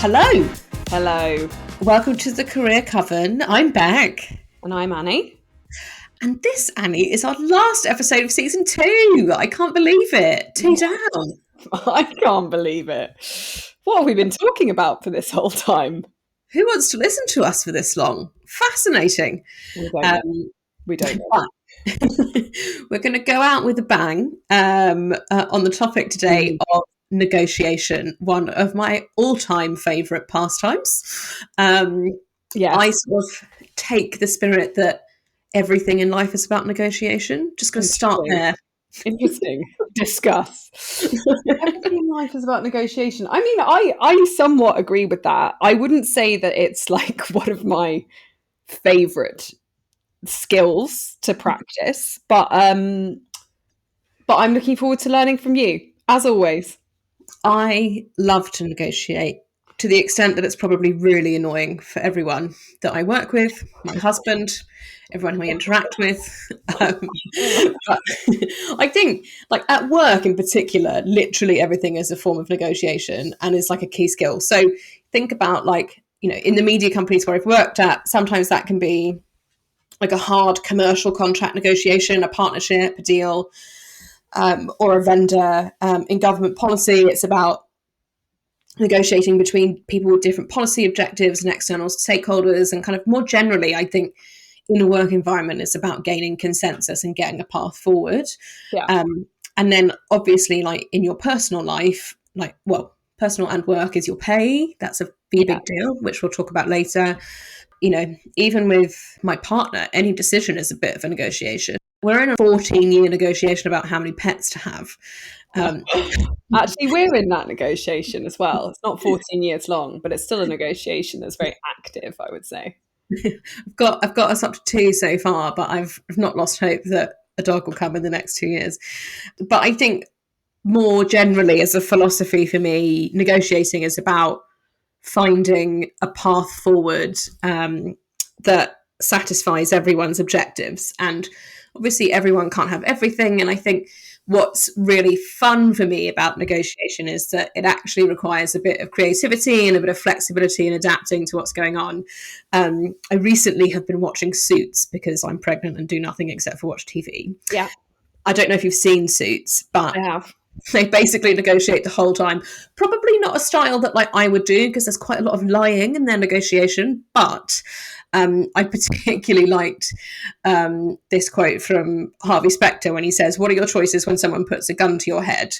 Hello. Hello. Welcome to the Career Coven. I'm Bec. And I'm Annie. And this, Annie, is our last episode of season 2. I can't believe it. 2 down. I can't believe it. What have we been talking about for this whole time? Who wants to listen to us for this long? Fascinating. We don't know. We don't know. We're going to go out with a bang on the topic today of negotiation, one of my all-time favourite pastimes. Yes. I sort of take the spirit that everything in life is about negotiation. Just going to start there. Interesting. Discuss. Everything in life is about negotiation. I mean, I somewhat agree with that. I wouldn't say that it's like one of my favourite skills to practice, but I'm looking forward to learning from you, as always. I love to negotiate to the extent that it's probably really annoying for everyone that I work with, my husband, everyone who I interact with. But I think, like at work in particular, literally everything is a form of negotiation and is like a key skill. So think about like, you know, in the media companies where I've worked at, sometimes that can be like a hard commercial contract negotiation, a partnership, a deal, or a vendor. In government policy, it's about negotiating between people with different policy objectives and external stakeholders. And kind of more generally, I think in a work environment, it's about gaining consensus and getting a path forward. Yeah. And then obviously, like in your personal life, like, well, personal and work is your pay. That's a big deal, which we'll talk about later. You know, even with my partner, any decision is a bit of a negotiation. We're in a 14-year negotiation about how many pets to have. Actually, we're in that negotiation as well. It's not 14 years long, but it's still a negotiation that's very active, I would say. I've got us up to 2 so far, but I've not lost hope that a dog will come in the next 2 years. But I think more generally, as a philosophy for me, negotiating is about finding a path forward that satisfies everyone's objectives. And obviously, everyone can't have everything. And I think what's really fun for me about negotiation is that it actually requires a bit of creativity and a bit of flexibility and adapting to what's going on. I recently have been watching Suits because I'm pregnant and do nothing except for watch TV. Yeah. I don't know if you've seen Suits, but I have. They basically negotiate the whole time. Probably not a style that like I would do because there's quite a lot of lying in their negotiation. But I particularly liked this quote from Harvey Specter when he says, "What are your choices when someone puts a gun to your head?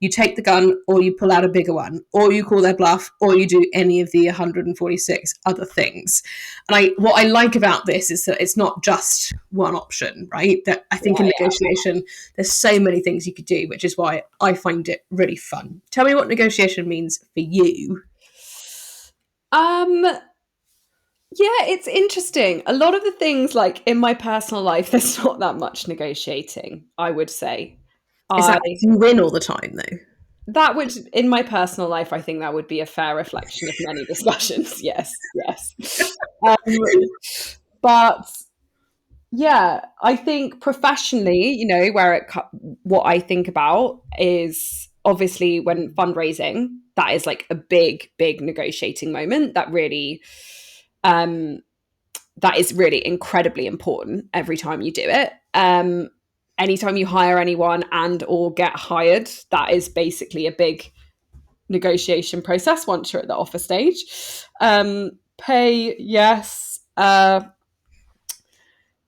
You take the gun, or you pull out a bigger one, or you call their bluff, or you do any of the 146 other things." And what I like about this is that it's not just one option, right? That I think in negotiation, there's so many things you could do, which is why I find it really fun. Tell me what negotiation means for you. Yeah, it's interesting. A lot of the things, like in my personal life, there's not that much negotiating, I would say. Is that you win all the time, though? That would, in my personal life, I think that would be a fair reflection of many discussions. Yes. But yeah, I think professionally, you know, what I think about is obviously when fundraising, that is like a big negotiating moment that really, that is really incredibly important every time you do it. Anytime you hire anyone and or get hired, that is basically a big negotiation process once you're at the offer stage. Pay, yes.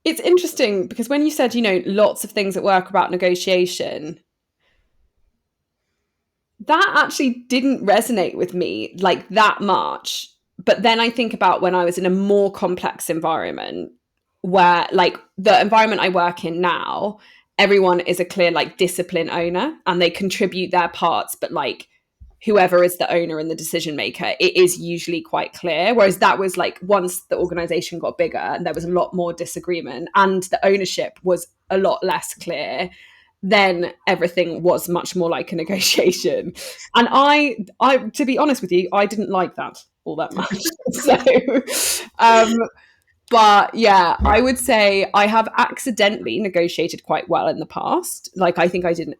It's interesting because when you said, you know, lots of things at work about negotiation, that actually didn't resonate with me like that much. But then I think about when I was in a more complex environment where, like, the environment I work in now, everyone is a clear like discipline owner and they contribute their parts, but like whoever is the owner and the decision maker, it is usually quite clear. Whereas that was like once the organization got bigger and there was a lot more disagreement and the ownership was a lot less clear, then everything was much more like a negotiation. And I to be honest with you, I didn't like that all that much. So but yeah, I would say I have accidentally negotiated quite well in the past. Like I think I did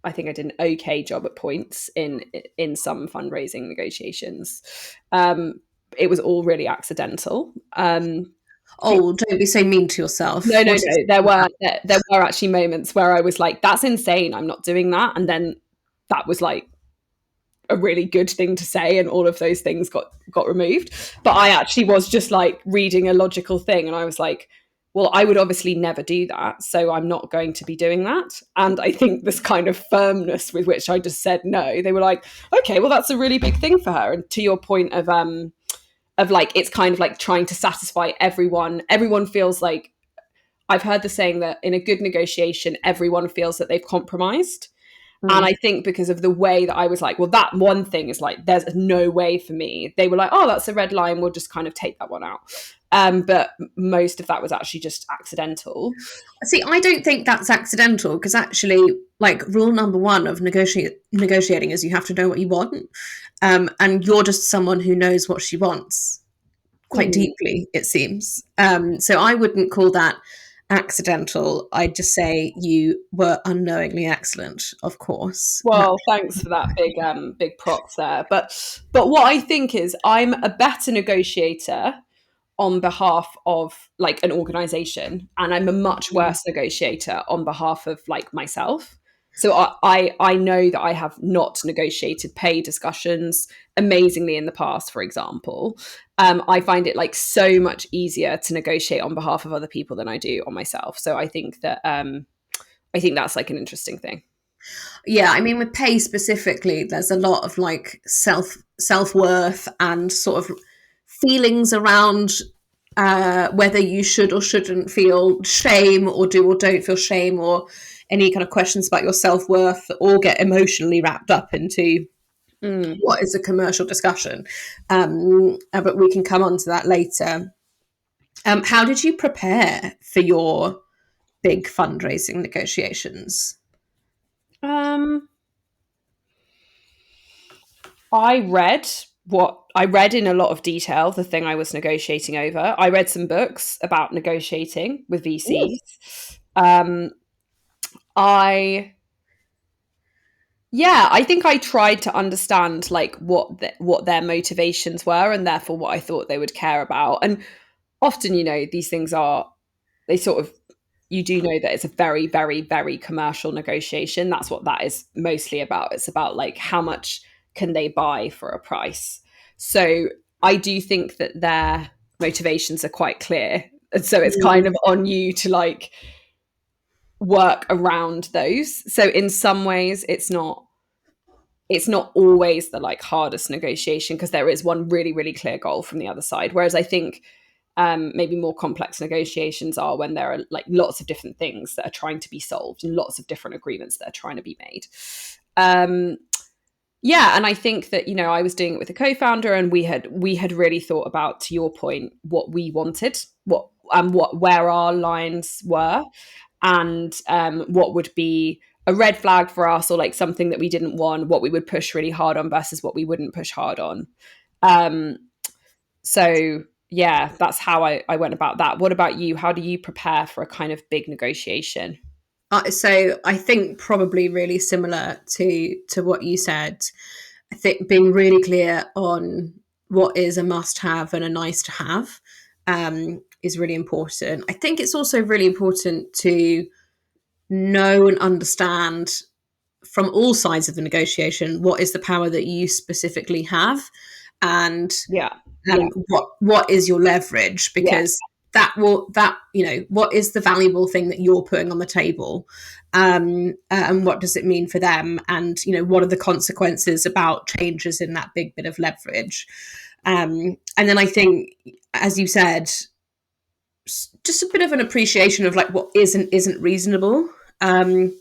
I think I did an okay job at points in some fundraising negotiations. It was all really accidental. Oh, don't be so mean to yourself. No, no, What no. is There were actually moments where I was like, "That's insane! I'm not doing that." And then that was like a really good thing to say, and all of those things got removed. But I actually was just like reading a logical thing, and I was like, well, I would obviously never do that, so I'm not going to be doing that. And I think this kind of firmness with which I just said no, they were like, okay, well, that's a really big thing for her. And to your point of like, it's kind of like trying to satisfy everyone. Everyone feels like, I've heard the saying that in a good negotiation, everyone feels that they've compromised. And I think because of the way that I was like, well, that one thing is like, there's no way for me. They were like, oh, that's a red line. We'll just kind of take that one out. But most of that was actually just accidental. See, I don't think that's accidental, because actually, like, rule number one of negotiating is you have to know what you want, and you're just someone who knows what she wants quite deeply, it seems. So I wouldn't call that accidental. I'd just say you were unknowingly excellent, of course. Well, thanks for that big props there. But what I think is I'm a better negotiator on behalf of like an organization, and I'm a much worse negotiator on behalf of like myself. So I know that I have not negotiated pay discussions amazingly in the past, for example. I find it like so much easier to negotiate on behalf of other people than I do on myself. So I think that's like an interesting thing. Yeah, I mean, with pay specifically, there's a lot of like self-worth and sort of feelings around whether you should or shouldn't feel shame, or do or don't feel shame, or any kind of questions about your self-worth that all get emotionally wrapped up into what is a commercial discussion. But we can come on to that later. How did you prepare for your big fundraising negotiations? Um, I read in a lot of detail the thing I was negotiating over. I read some books about negotiating with Ooh. VCs. I Yeah, I think I tried to understand like what their motivations were, and therefore what I thought they would care about. And often, these things are they sort of you do know that it's a very, very, very commercial negotiation. That's what that is mostly about. It's about like how much can they buy for a price. So I do think that their motivations are quite clear. And so it's kind of on you to like work around those. So in some ways it's not always the like hardest negotiation, because there is one really, really clear goal from the other side. Whereas I think maybe more complex negotiations are when there are like lots of different things that are trying to be solved and lots of different agreements that are trying to be made. Yeah, and I think that I was doing it with a co-founder, and we had really thought about, to your point, what we wanted, what where our lines were, and what would be a red flag for us, or like something that we didn't want, what we would push really hard on versus what we wouldn't push hard on. Um, so yeah, that's how I went about that. What about you? How do you prepare for a kind of big negotiation? So I think probably really similar to what you said. I think being really clear on what is a must-have and a nice-to-have is really important. I think it's also really important to know and understand from all sides of the negotiation what is the power that you specifically have, and Yeah, yeah, what is your leverage, yeah. because that what is the valuable thing that you're putting on the table, and what does it mean for them, and what are the consequences about changes in that big bit of leverage. And then I think, as you said, just a bit of an appreciation of like what isn't reasonable, on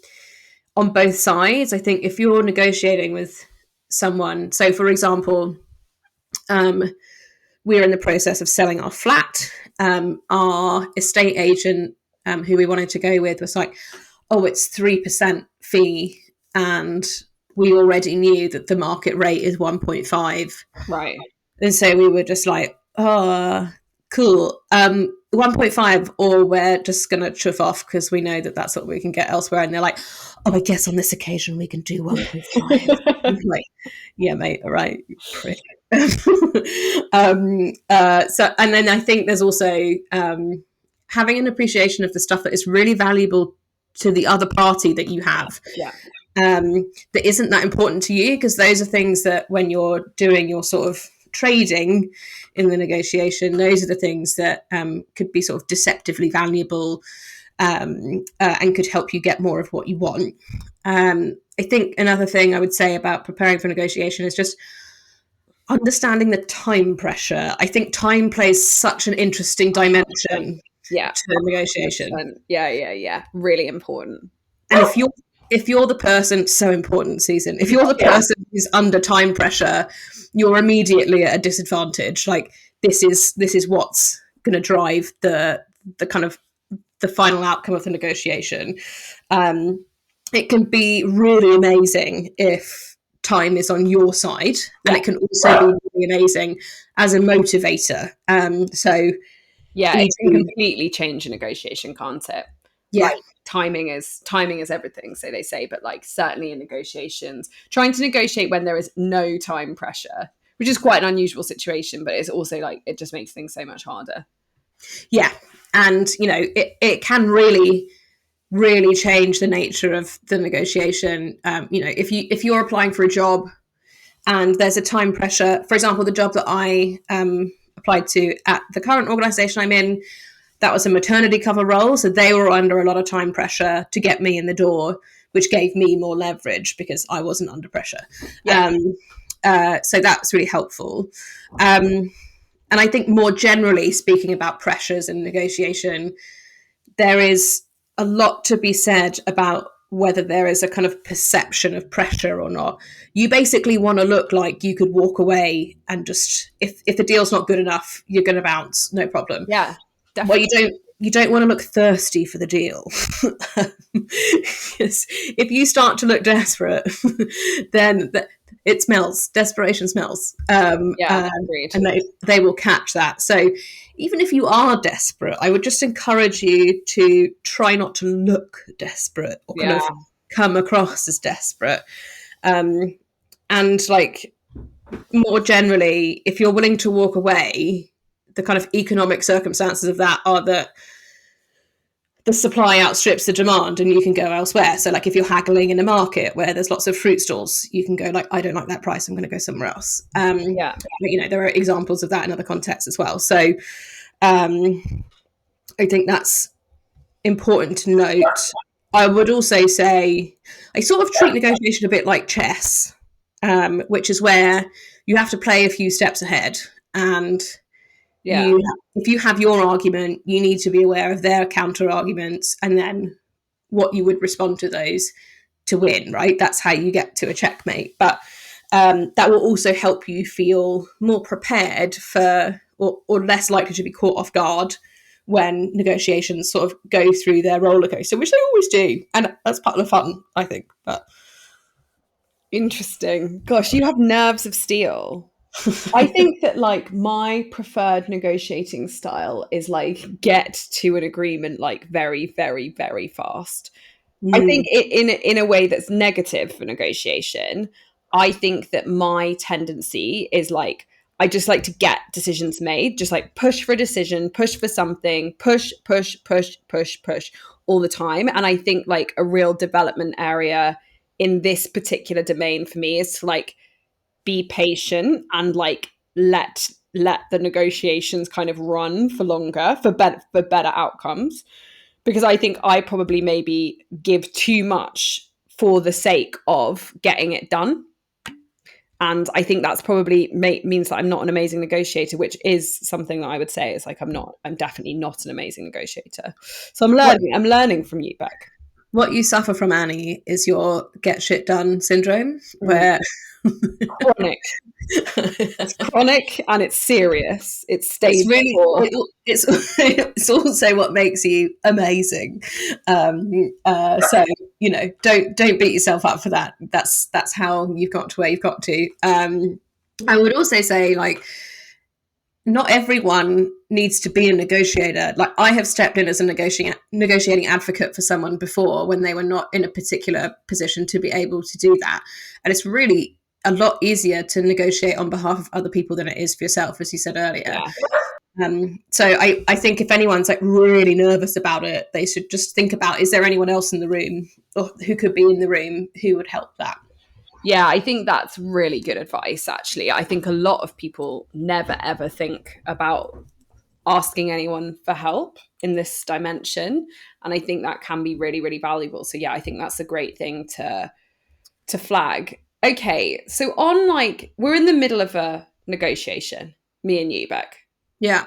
both sides. I think if you're negotiating with someone, so for example, we're in the process of selling our flat. Our estate agent, who we wanted to go with, was like, oh, it's 3% fee. And we already knew that the market rate is 1.5. Right. And so we were just like, oh, cool. 1.5, or we're just going to chuff off because we know that that's what we can get elsewhere. And they're like, oh, I guess on this occasion we can do 1.5. Like, yeah, mate, all right, you prick. So, and then I think there's also having an appreciation of the stuff that is really valuable to the other party that you have. Yeah. That isn't that important to you, because those are things that when you're doing your sort of trading in the negotiation, those are the things that could be sort of deceptively valuable and could help you get more of what you want. I think another thing I would say about preparing for negotiation is just understanding the time pressure. I think time plays such an interesting dimension to negotiation. Yeah. Really important. And if you're the person, so important, Susan, if you're the person who's under time pressure, you're immediately at a disadvantage. Like, this is what's going to drive the kind of the final outcome of the negotiation. It can be really amazing if time is on your side, and it can also be really amazing as a motivator. It can completely change a negotiation, can't it? Yeah. Like, timing is everything, so they say, but like certainly in negotiations, trying to negotiate when there is no time pressure, which is quite an unusual situation, but it's also like it just makes things so much harder. Yeah. And it can really change the nature of the negotiation. If you're applying for a job and there's a time pressure, for example, the job that I applied to at the current organization I'm in, that was a maternity cover role, so they were under a lot of time pressure to get me in the door, which gave me more leverage because I wasn't under pressure. So that's really helpful. And I think more generally speaking about pressures in negotiation, there is a lot to be said about whether there is a kind of perception of pressure or not. You basically want to look like you could walk away and just, if the deal's not good enough, you're going to bounce, no problem. Yeah, definitely. Well, you don't want to look thirsty for the deal. If you start to look desperate, then it smells. Desperation smells. And they will catch that. So even if you are desperate, I would just encourage you to try not to look desperate or kind of come across as desperate. And like, more generally, if you're willing to walk away, the kind of economic circumstances of that are that the supply outstrips the demand and you can go elsewhere. So like if you're haggling in a market where there's lots of fruit stalls, you can go like, I don't like that price, I'm going to go somewhere else. But, there are examples of that in other contexts as well. So I think that's important to note. I would also say I sort of treat negotiation a bit like chess, which is where you have to play a few steps ahead. And if you have your argument, you need to be aware of their counter arguments and then what you would respond to those to win, right? That's how you get to a checkmate. But that will also help you feel more prepared for, or less likely to be caught off guard when negotiations sort of go through their roller coaster, which they always do. And that's part of the fun, I think. But interesting. Gosh, you have nerves of steel. I think that like my preferred negotiating style is like get to an agreement like very, very, very fast. I think in a way that's negative for negotiation. I think that my tendency is like, I just like to get decisions made, just like push for a decision, push for something, push all the time. And I think like a real development area in this particular domain for me is to like be patient and like let the negotiations kind of run for longer for better outcomes, because I think I probably maybe give too much for the sake of getting it done. And I think that's probably means that I'm not an amazing negotiator, which is something that I would say is like I'm definitely not an amazing negotiator. So I'm learning from you, Bec. What you suffer from, Annie, is your get shit done syndrome, where chronic. It's chronic and it's serious. It's also what makes you amazing. So don't beat yourself up for that. That's how you've got to where you've got to. I would also say, like, not everyone needs to be a negotiator. Like, I have stepped in as a negotiating advocate for someone before when they were not in a particular position to be able to do that. And it's really a lot easier to negotiate on behalf of other people than it is for yourself, as you said earlier. Yeah. So I think if anyone's like really nervous about it, they should just think about, is there anyone else in the room or who could be in the room who would help that? Yeah, I think that's really good advice, actually. I think a lot of people never ever think about asking anyone for help in this dimension. And I think that can be really, really valuable. So yeah, I think that's a great thing to flag. Okay, so on like we're in the middle of a negotiation, me and you, Bec. Yeah.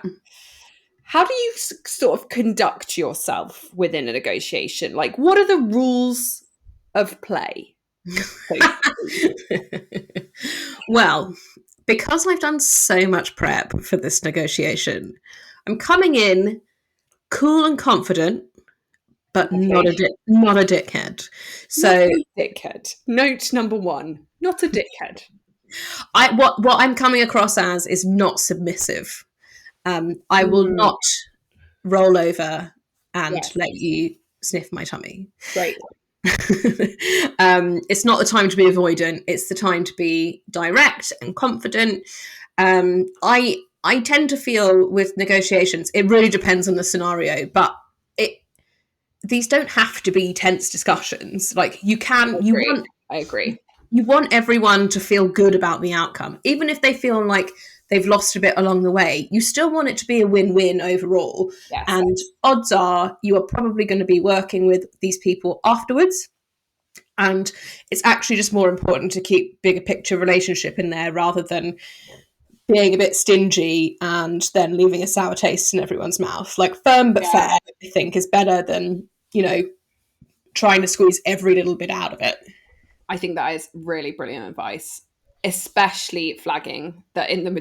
How do you sort of conduct yourself within a negotiation? Like, what are the rules of play? Well, because I've done so much prep for this negotiation, I'm coming in cool and confident, but Okay. not a dickhead. So not a dickhead. Note number one: not a dickhead. what I'm coming across as is not submissive. I will not roll over and let you sniff my tummy. Great. It's not the time to be avoidant. It's the time to be direct and confident. I tend to feel with negotiations, it really depends on the scenario, but these don't have to be tense discussions. Like, I agree. You want everyone to feel good about the outcome, even if they feel like they've lost a bit along the way. You still want it to be a win-win overall. Yes. And odds are you are probably going to be working with these people afterwards. And it's actually just more important to keep bigger picture relationship in there rather than being a bit stingy and then leaving a sour taste in everyone's mouth. Like, firm but fair, I think, is better than, trying to squeeze every little bit out of it. I think that is really brilliant advice, especially flagging that in the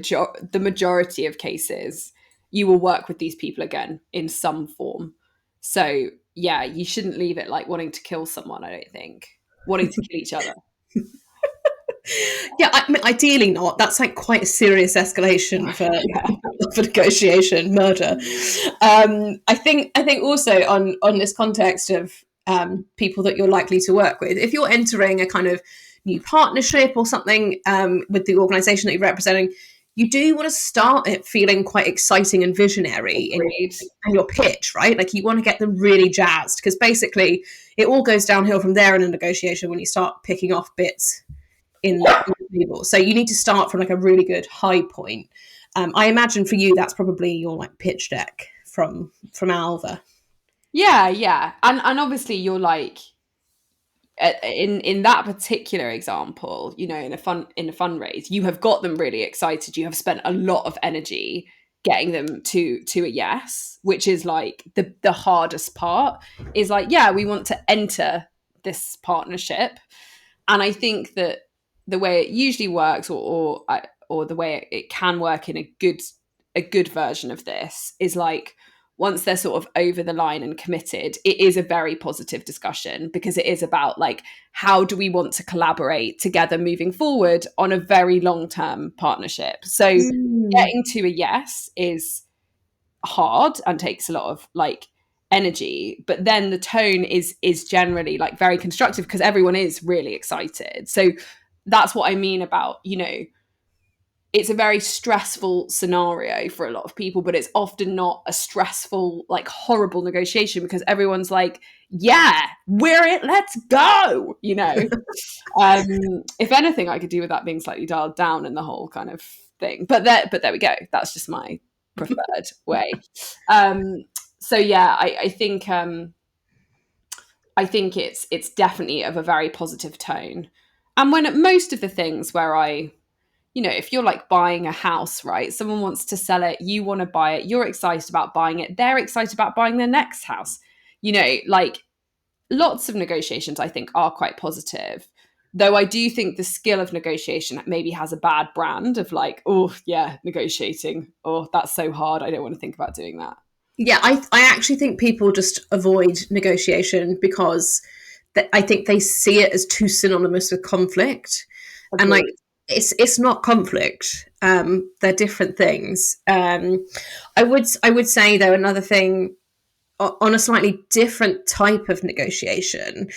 majority of cases, you will work with these people again in some form. So yeah, you shouldn't leave it like wanting to kill someone, I don't think. Wanting to kill each other. Yeah, I mean, ideally not. That's like quite a serious escalation for negotiation, murder. I think also on this context of people that you're likely to work with, if you're entering a kind of new partnership or something with the organisation that you're representing, you do want to start it feeling quite exciting and visionary in your pitch, right? Like, you want to get them really jazzed, because basically it all goes downhill from there in a negotiation when you start picking off bits in the table. So you need to start from like a really good high point. I imagine for you that's probably your like pitch deck from Alva. Yeah, and obviously you're like in that particular example, in a fundraise, you have got them really excited. You have spent a lot of energy getting them to a yes, which is like the hardest part. Is like, yeah, we want to enter this partnership, and I think that the way it usually works, or the way it can work in a good version of this, is like, once they're sort of over the line and committed, it is a very positive discussion, because it is about like, how do we want to collaborate together moving forward on a very long-term partnership? So getting to a yes is hard and takes a lot of like energy, but then the tone is generally like very constructive because everyone is really excited. So that's what I mean about, it's a very stressful scenario for a lot of people, but it's often not a stressful, like horrible negotiation, because everyone's like, yeah, we're it, let's go, If anything, I could do with that being slightly dialed down in the whole kind of thing. But there we go. That's just my preferred way. So yeah, I think it's definitely of a very positive tone. And when most of the things where if you're like buying a house, right? Someone wants to sell it, you want to buy it, you're excited about buying it, they're excited about buying their next house. Like, lots of negotiations, I think, are quite positive. Though I do think the skill of negotiation maybe has a bad brand of like, oh, yeah, negotiating. Oh, that's so hard. I don't want to think about doing that. Yeah, I actually think people just avoid negotiation because I think they see it as too synonymous with conflict. Agreed. And like, it's not conflict. They're different things. I would say though, another thing on a slightly different type of negotiation,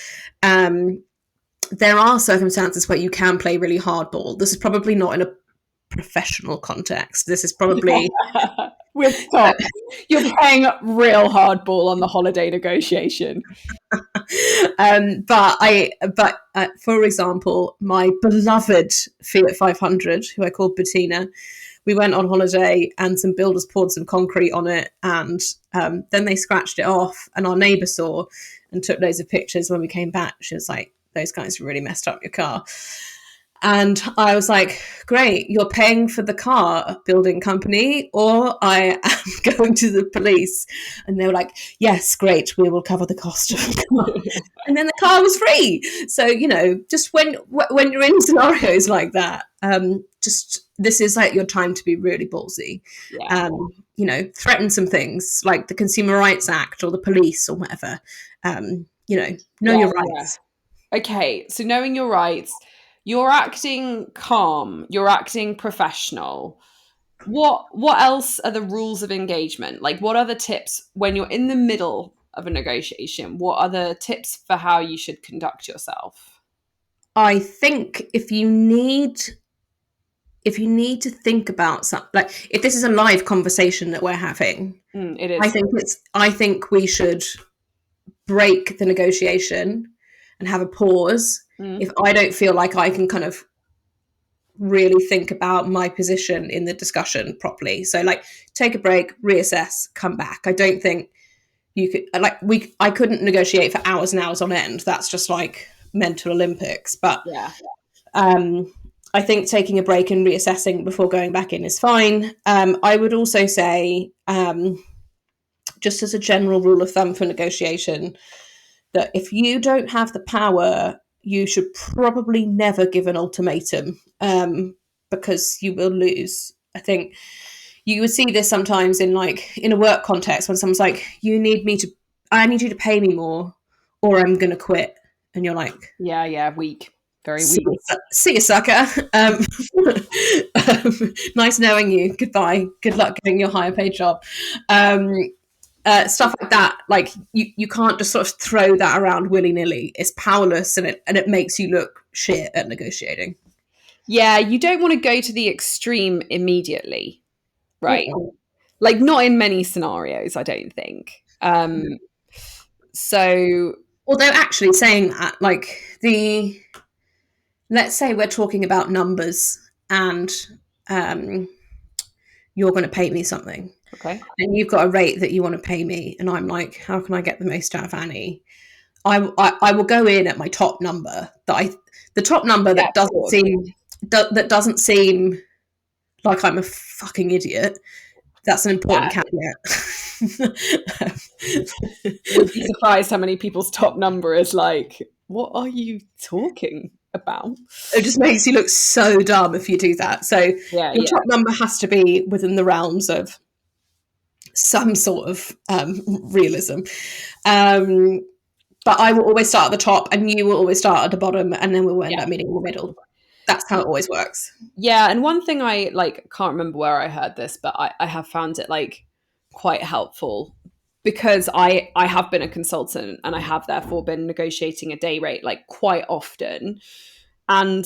there are circumstances where you can play really hardball. This is probably not in a professional context. This is probably With Tom, you're playing real hardball on the holiday negotiation. but for example, my beloved Fiat 500, who I called Bettina, we went on holiday and some builders poured some concrete on it, and then they scratched it off, and our neighbour saw and took loads of pictures. When we came back, she was like, those guys really messed up your car. And I was like, great, you're paying for the car, building company, or I am going to the police. And they were like, yes, great, we will cover the cost of the car. And then the car was free. So, just when you're in scenarios like that, just this is like your time to be really ballsy. Yeah. Threaten some things like the Consumer Rights Act or the police or whatever. Know your rights. Yeah. Okay, so knowing your rights, you're acting calm, you're acting professional. What else are the rules of engagement? Like, what are the tips when you're in the middle of a negotiation? What are the tips for how you should conduct yourself? I think if you need to think about something, like if this is a live conversation that we're having, it is. I think we should break the negotiation and have a pause. If I don't feel like I can kind of really think about my position in the discussion properly. So like take a break, reassess, come back. I don't think you could I couldn't negotiate for hours and hours on end. That's just like mental Olympics. But yeah. I think taking a break and reassessing before going back in is fine. I would also say, just as a general rule of thumb for negotiation, that if you don't have the power, you should probably never give an ultimatum, because you will lose. I think you would see this sometimes in a work context when someone's like, I need you to pay me more or I'm going to quit. And you're like, yeah, weak. Very weak. See you, sucker. Nice knowing you. Goodbye. Good luck getting your higher paid job. Stuff like that, like you can't just sort of throw that around willy-nilly. It's powerless, and it makes you look shit at negotiating. Yeah, you don't want to go to the extreme immediately, right? Like not in many scenarios, I don't think. So although actually saying that, like let's say we're talking about numbers and you're going to pay me something. Okay. And you've got a rate that you want to pay me, and I'm like, how can I get the most out of Annie? I will go in at my top number the top number that doesn't seem like I'm a fucking idiot. That's an important caveat. You'd be surprised how many people's top number is like, what are you talking about? It just makes you look so dumb if you do that. So your top number has to be within the realms of some sort of realism. But I will always start at the top and you will always start at the bottom, and then we'll end up meeting in the middle. That's how it always works. Yeah, and one thing I can't remember where I heard this, but I have found it like quite helpful because I have been a consultant and I have therefore been negotiating a day rate like quite often. And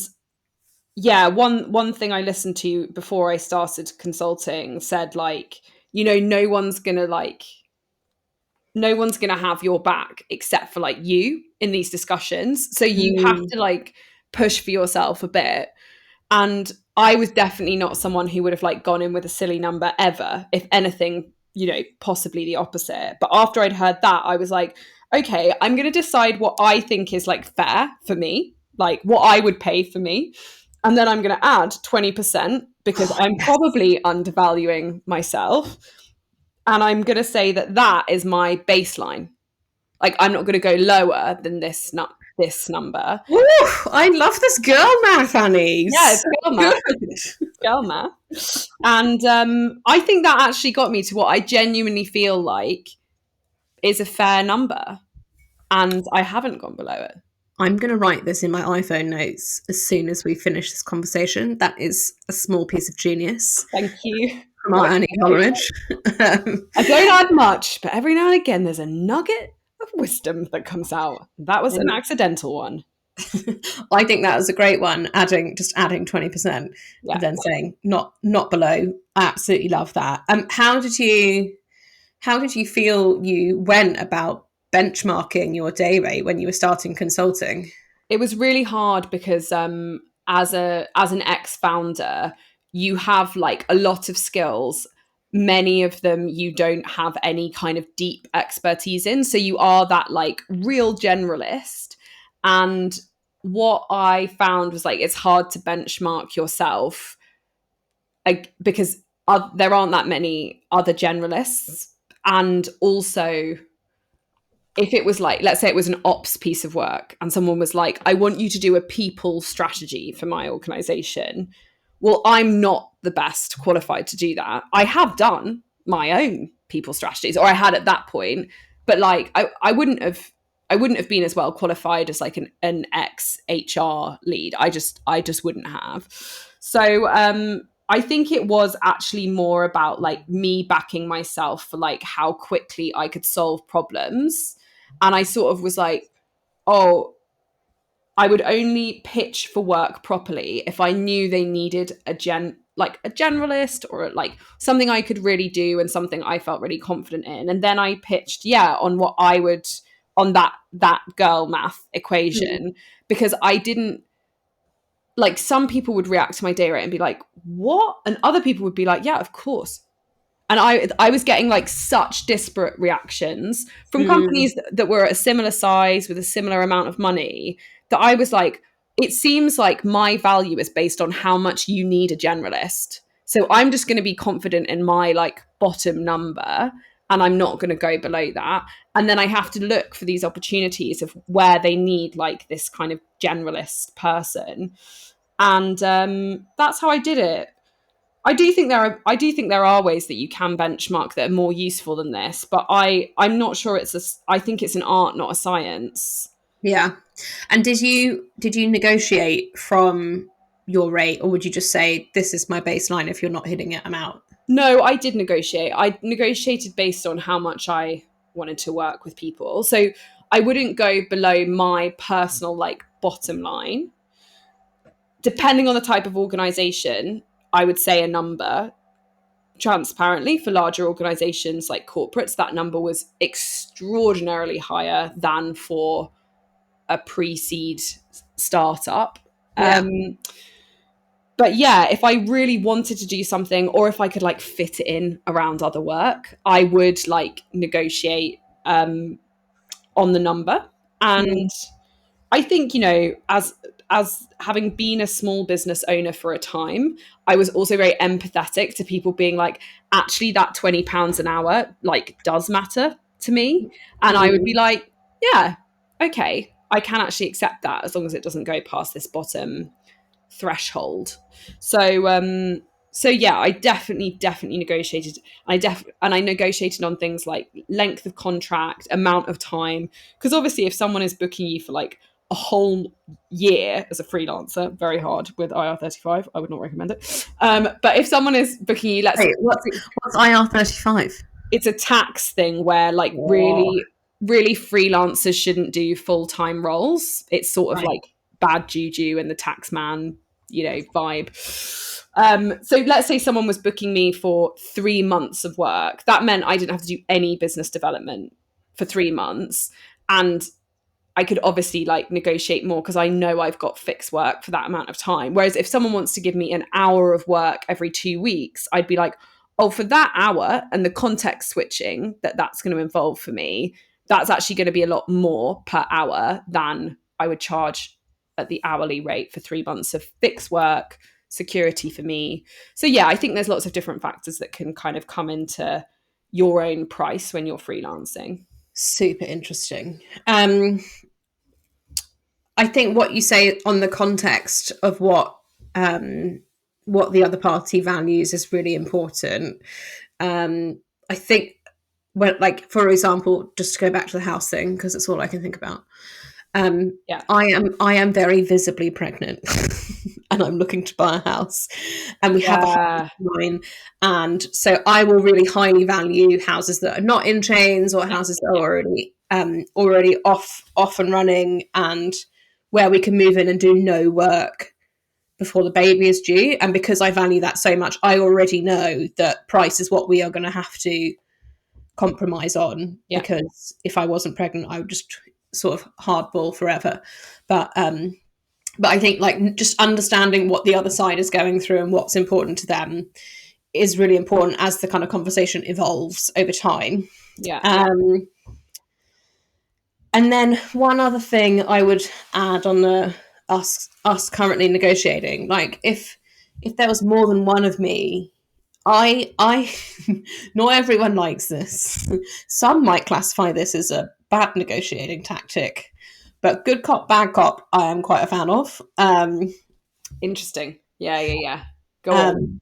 yeah, one thing I listened to before I started consulting said like, no one's gonna have your back except for like you in these discussions. So you have to like push for yourself a bit. And I was definitely not someone who would have like gone in with a silly number ever. If anything, possibly the opposite. But after I'd heard that, I was like, okay, I'm going to decide what I think is like fair for me, like what I would pay for me. And then I'm going to add 20% because I'm probably undervaluing myself. And I'm going to say that is my baseline. Like, I'm not going to go lower than this number. Ooh, I love this girl math, Annie. Yeah, it's girl math. Girl math. And I think that actually got me to what I genuinely feel like is a fair number. And I haven't gone below it. I'm going to write this in my iPhone notes as soon as we finish this conversation. That is a small piece of genius Thank you. from our Annie Coleridge. I don't add much, but every now and again there's a nugget of wisdom that comes out. That was an accidental one. I think that was a great one. Adding 20%, Yeah. and then saying not below. I absolutely love that. How did you feel you went about benchmarking your day rate when you were starting consulting? It was really hard because as an ex-founder, you have like a lot of skills. Many of them you don't have any kind of deep expertise in. So you are that like real generalist. And what I found was like it's hard to benchmark yourself, like, because there aren't that many other generalists. And also, if it was like, let's say it was an ops piece of work and someone was like, I want you to do a people strategy for my organization. Well, I'm not the best qualified to do that. I have done my own people strategies, or I had at that point, but like I wouldn't have been as well qualified as like an ex HR lead. I just wouldn't have. So I think it was actually more about like me backing myself for like how quickly I could solve problems. And I sort of was like, oh, I would only pitch for work properly if I knew they needed a generalist, or like something I could really do and something I felt really confident in. And then I pitched, on what I would, on that girl math equation, because I didn't, like, some people would react to my day rate and be like, what? And other people would be like, yeah, of course. And I was getting like such disparate reactions from companies that were at a similar size with a similar amount of money, that I was like, it seems like my value is based on how much you need a generalist. So I'm just going to be confident in my like bottom number, and I'm not going to go below that. And then I have to look for these opportunities of where they need like this kind of generalist person. And that's how I did it. I do think there are ways that you can benchmark that are more useful than this, but I'm not sure I think it's an art, not a science. Yeah. And did you negotiate from your rate, or would you just say this is my baseline, if you're not hitting it, I'm out? No, I did negotiate. I negotiated based on how much I wanted to work with people. So I wouldn't go below my personal like bottom line. Depending on the type of organization, I would say a number. Transparently, for larger organizations like corporates, that number was extraordinarily higher than for a pre-seed startup. Yeah. But yeah, if I really wanted to do something, or if I could like fit it in around other work, I would like negotiate on the number. And I think, as having been a small business owner for a time, I was also very empathetic to people being like, actually, that £20 an hour like does matter to me. And I would be like, yeah, okay, I can actually accept that as long as it doesn't go past this bottom threshold. So yeah, I definitely negotiated. I negotiated on things like length of contract, amount of time, because obviously if someone is booking you for like a whole year as a freelancer, very hard with IR35, I would not recommend it. But if someone is booking you, Wait, what's IR35? it's a tax thing where like Oh, really freelancers shouldn't do full-time roles. It's sort of right. like bad juju and the tax man, vibe. So let's say someone was booking me for 3 months of work. That meant I didn't have to do any business development for 3 months. And I could obviously like negotiate more because I know I've got fixed work for that amount of time. Whereas if someone wants to give me an hour of work every 2 weeks, I'd be like, oh, for that hour and the context switching that's going to involve for me, that's actually going to be a lot more per hour than I would charge at the hourly rate for 3 months of fixed work, security for me. So yeah, I think there's lots of different factors that can kind of come into your own price when you're freelancing. Super interesting. I think what you say on the context of what the other party values is really important. I think, when, like, for example, just to go back to the house thing, because it's all I can think about. Yeah. I am very visibly pregnant and I'm looking to buy a house and we have a Yeah. home, and so I will really highly value houses that are not in chains or houses that are already off and running, and where we can move in and do no work before the baby is due. And because I value that so much, I already know that price is what we are going to have to compromise on, Yeah. because if I wasn't pregnant, I would just sort of hardball forever. But I think like just understanding what the other side is going through and what's important to them is really important as the kind of conversation evolves over time. Yeah. And then one other thing I would add on the us currently negotiating, like if there was more than one of me, I not everyone likes this. Some might classify this as a bad negotiating tactic, but good cop, bad cop, I am quite a fan of. Interesting. Yeah. Go on. Um,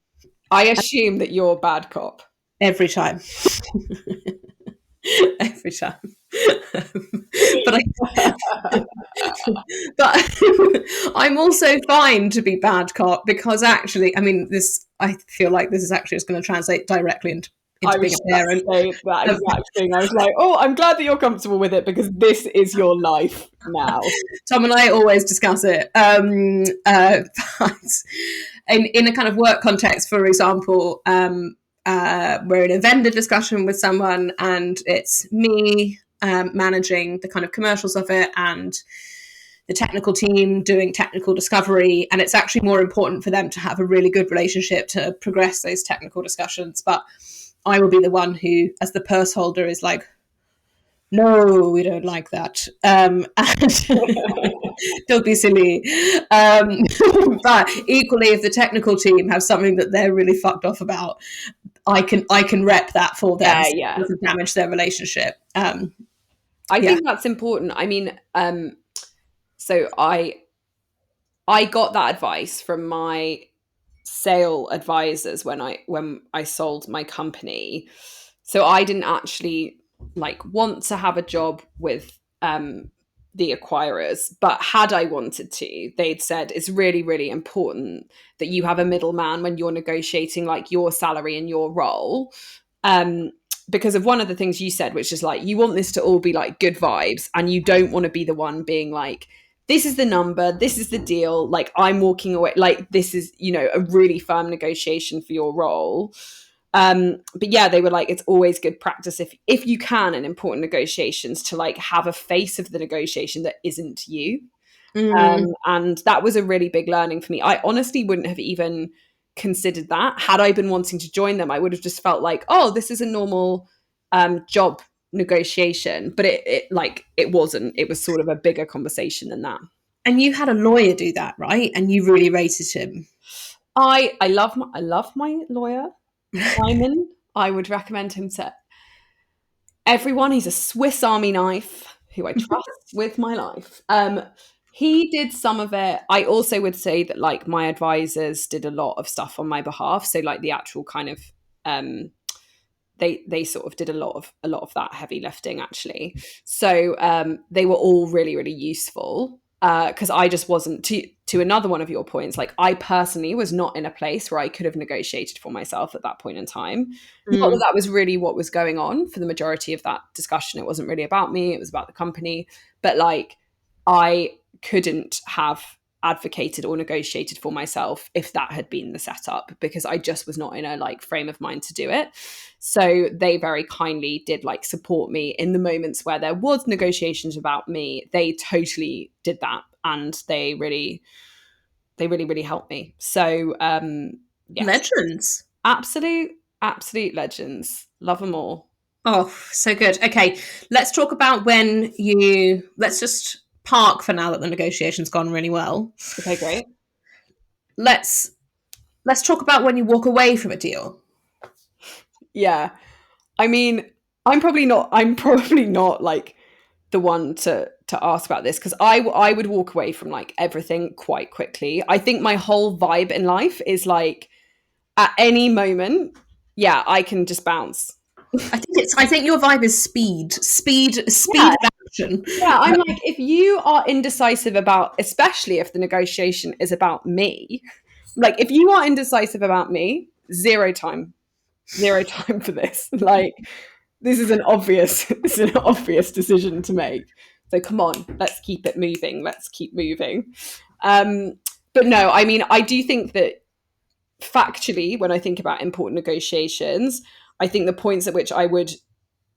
I assume that you're bad cop. every time. Every time. but but I'm also fine to be bad cop, because actually, I mean, this, I feel like this is actually just going to translate directly into I was being just a parent. about to say that exact thing. I was like, oh, I'm glad that you're comfortable with it because this is your life now. Tom and I always discuss it. But in a kind of work context, for example, we're in a vendor discussion with someone, and it's me managing the kind of commercials of it, and the technical team doing technical discovery. And it's actually more important for them to have a really good relationship to progress those technical discussions. But I will be the one who, as the purse holder, is like, no, we don't like that. And don't be silly. But equally, if the technical team have something that they're really fucked off about, I can rep that for them, so it doesn't damage their relationship. I think that's important. I mean, so I got that advice from my sale advisors when I sold my company. So I didn't actually like want to have a job with the acquirers, but had I wanted to, they'd said it's really, really important that you have a middleman when you're negotiating like your salary and your role. Because of one of the things you said, which is like you want this to all be like good vibes, and you don't want to be the one being like, this is the number, this is the deal, like I'm walking away, like this is, you know, a really firm negotiation for your role. But yeah, they were like, it's always good practice if you can in important negotiations to like have a face of the negotiation that isn't you. And that was a really big learning for me. I honestly wouldn't have even considered that had I been wanting to join them. I would have just felt like, oh, this is a normal job negotiation, but it wasn't. It was sort of a bigger conversation than that. And you had a lawyer do that, right? And you really rated him. I love my lawyer, Simon. I would recommend him to everyone. He's a Swiss Army knife who I trust with my life. He did some of it. I also would say that like my advisors did a lot of stuff on my behalf. So like the actual kind of they sort of did a lot of that heavy lifting actually. So they were all really, really useful. Because I just wasn't to another one of your points, like I personally was not in a place where I could have negotiated for myself at that point in time. Not that was really what was going on for the majority of that discussion. It wasn't really about me, it was about the company. But like I couldn't have advocated or negotiated for myself if that had been the setup, because I just was not in a like frame of mind to do it. So they very kindly did like support me in the moments where there was negotiations about me. They totally did that, and they really helped me. So yes. Legends. Absolute legends. Love them all. Oh, so good. Okay, let's talk about let's just park for now that the negotiation's gone really well. Okay, great. Let's talk about when you walk away from a deal. Yeah. I mean, I'm probably not like the one to ask about this, because I would walk away from like everything quite quickly. I think my whole vibe in life is like at any moment, yeah, I can just bounce. I think your vibe is speed. Yeah. option. Yeah, I'm like, if you are indecisive about, especially if the negotiation is about me, like if you are indecisive about me, zero time for this. Like, this is an obvious, this is an obvious decision to make. So come on, let's keep it moving. Let's keep moving. But no, I mean, I do think that factually, when I think about important negotiations, I think the points at which I would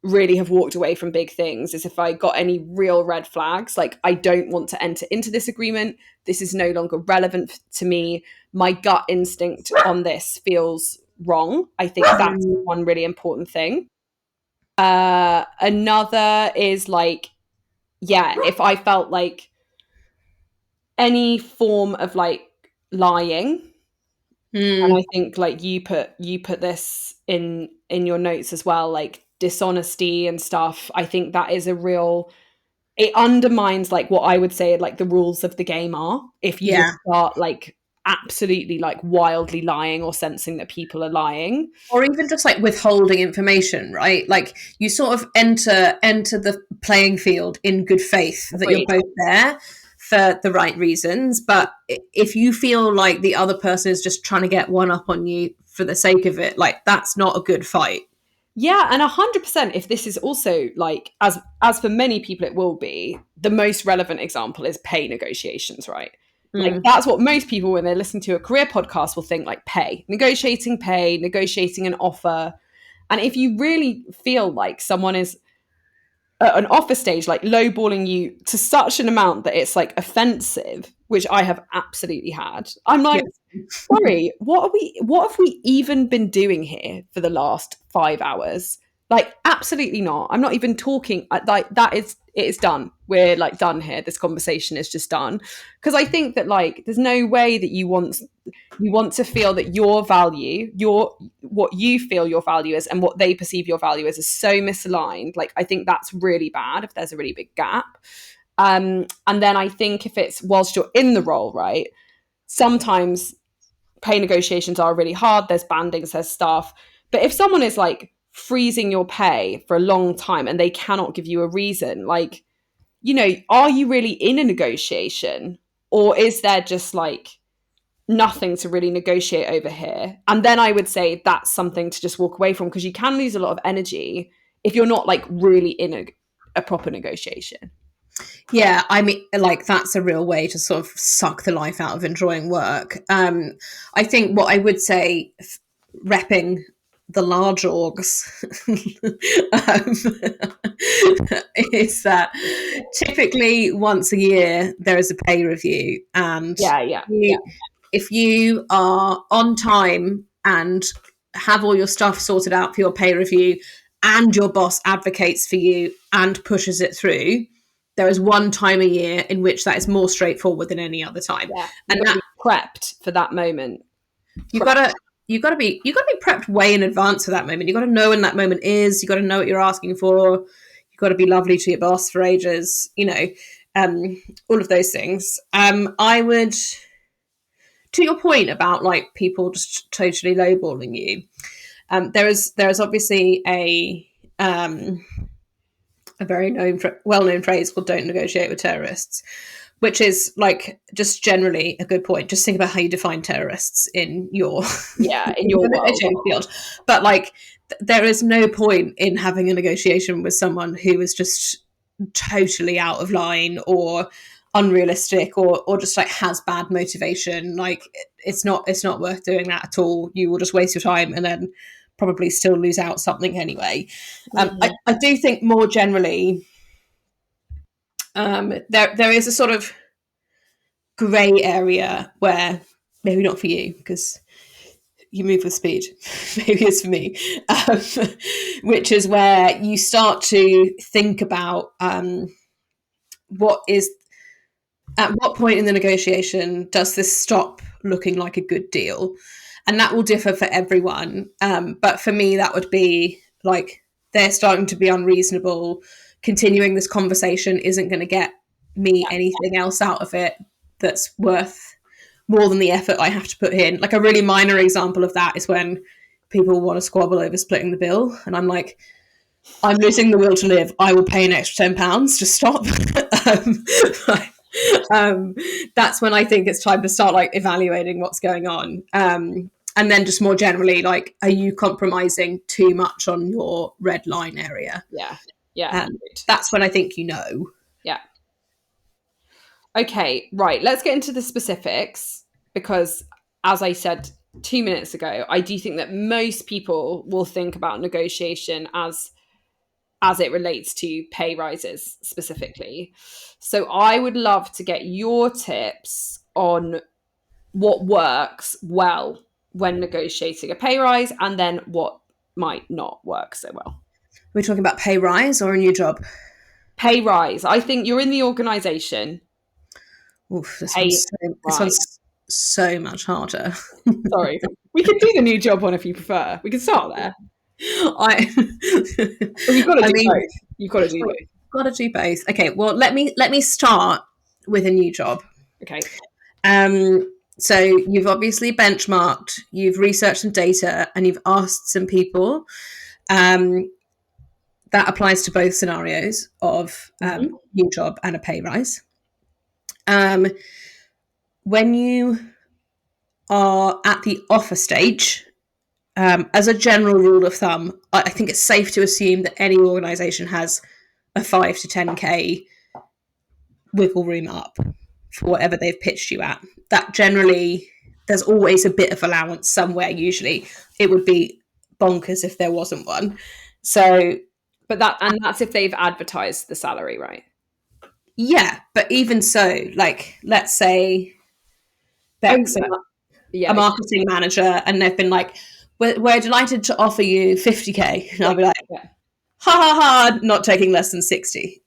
really have walked away from big things is if I got any real red flags, like I don't want to enter into this agreement. This is no longer relevant to me. My gut instinct on this feels wrong. I think that's one really important thing. Another is like, yeah, if I felt like any form of like lying, and I think like you put this in your notes as well, like dishonesty and stuff. I think that is a real, it undermines like what I would say like the rules of the game are. If you just start like absolutely like wildly lying or sensing that people are lying, or even just like withholding information, right? Like you sort of enter the playing field in good faith that you're both there for the right reasons, but if you feel like the other person is just trying to get one up on you for the sake of it, like that's not a good fight. Yeah, and 100%. If this is also like, as for many people, it will be the most relevant example is pay negotiations, right? Like that's what most people, when they're listening to a career podcast, will think like pay, negotiating an offer. And if you really feel like someone is at an offer stage, like lowballing you to such an amount that it's like offensive, which I have absolutely had, I'm like, sorry, what have we even been doing here for the last 5 hours? Like, absolutely not. I'm not even talking like that is, it is done. We're like done here. This conversation is just done. Because I think that like there's no way that you want to feel that your value, your what you feel your value is and what they perceive your value is so misaligned. Like I think that's really bad if there's a really big gap. And then I think if it's whilst you're in the role, right? Sometimes pay negotiations are really hard. There's bandings, there's stuff. But if someone is like freezing your pay for a long time and they cannot give you a reason, like, are you really in a negotiation? Or is there just like nothing to really negotiate over here? And then I would say that's something to just walk away from, because you can lose a lot of energy if you're not like really in a proper negotiation. Yeah, I mean, like that's a real way to sort of suck the life out of enjoying work. I think what I would say, repping the large orgs, is that typically once a year there is a pay review, and if you are on time and have all your stuff sorted out for your pay review, and your boss advocates for you and pushes it through, there is one time a year in which that is more straightforward than any other time. Yeah, and that prepped for that moment. You gotta be prepped way in advance for that moment. You gotta know when that moment is. You gotta know what you're asking for. You gotta be lovely to your boss for ages. All of those things. I would, to your point about like people just totally lowballing you. There is obviously a very well-known phrase called "don't negotiate with terrorists," which is like just generally a good point. Just think about how you define terrorists in your field. But like, there is no point in having a negotiation with someone who is just totally out of line or unrealistic or just like has bad motivation. Like it's not worth doing that at all. You will just waste your time and then probably still lose out something anyway. I do think more generally, there is a sort of grey area where maybe not for you because you move with speed. Maybe it's for me, which is where you start to think about at what point in the negotiation does this stop looking like a good deal? And that will differ for everyone. But for me, that would be like they're starting to be unreasonable. Continuing this conversation isn't going to get me anything else out of it that's worth more than the effort I have to put in. Like a really minor example of that is when people want to squabble over splitting the bill. And I'm like, I'm losing the will to live. I will pay an extra £10 to stop. That's when I think it's time to start like evaluating what's going on. And then just more generally, like, are you compromising too much on your red line area? Yeah. That's when I think you know. Yeah. Okay, right. Let's get into the specifics because, as I said 2 minutes ago, I do think that most people will think about negotiation as it relates to pay rises specifically. So I would love to get your tips on what works well when negotiating a pay rise and then what might not work so well. We're talking about pay rise or a new job? Pay rise. I think you're in the organization. Oof, this one's so much harder. Sorry. We can do the new job one if you prefer. We can start there. You've got to do both. You've got to do both. Got to do both. Okay, well, let me start with a new job. Okay. So you've obviously benchmarked, you've researched some data, and you've asked some people. That applies to both scenarios of new job and a pay rise. When you are at the offer stage, as a general rule of thumb, I think it's safe to assume that any organisation has a 5 to 10k wiggle room up for whatever they've pitched you at. That generally, there's always a bit of allowance somewhere. Usually, it would be bonkers if there wasn't one. So, but that's if they've advertised the salary, right? Yeah, but even so, like, let's say Bec's a marketing manager, and they've been like, we're delighted to offer you 50k. And I'll be like, ha ha ha, not taking less than 60.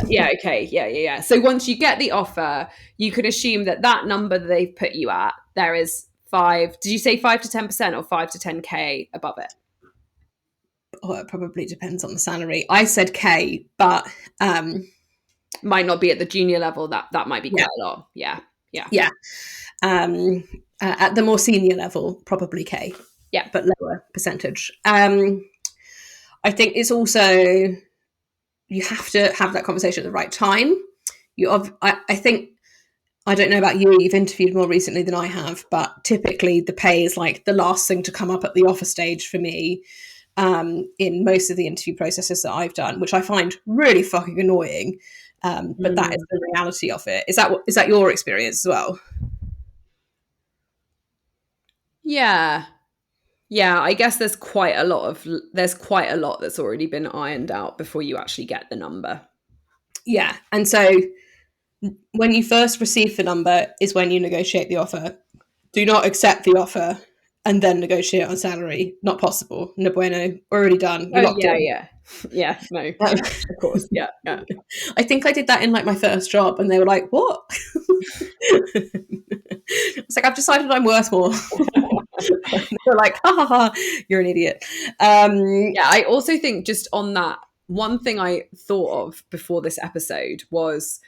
Yeah. So once you get the offer, you can assume that number that they've put you at, there is 5, did you say 5 to 10% or 5 to 10k above it? Oh, it probably depends on the salary. I said K, but might not be at the junior level. That might be quite a lot. Yeah. At the more senior level, probably K. Yeah, but lower percentage. I think it's also, you have to have that conversation at the right time. I think, I don't know about you, you've interviewed more recently than I have, but typically the pay is like the last thing to come up at the offer stage for me, in most of the interview processes that I've done, which I find really fucking annoying. But that is the reality of it. Is that your experience as well? Yeah, I guess there's quite a lot that's already been ironed out before you actually get the number. Yeah, and so when you first receive the number is when you negotiate the offer. Do not accept the offer and then negotiate on salary. Not possible. No bueno. Already done. You locked in. Yeah. No, of course. Yeah. I think I did that in like my first job, and they were like, "What?" It's like, I've decided I'm worth more. They're like, "Ha ha ha, you're an idiot." I also think just on that, one thing I thought of before this episode was,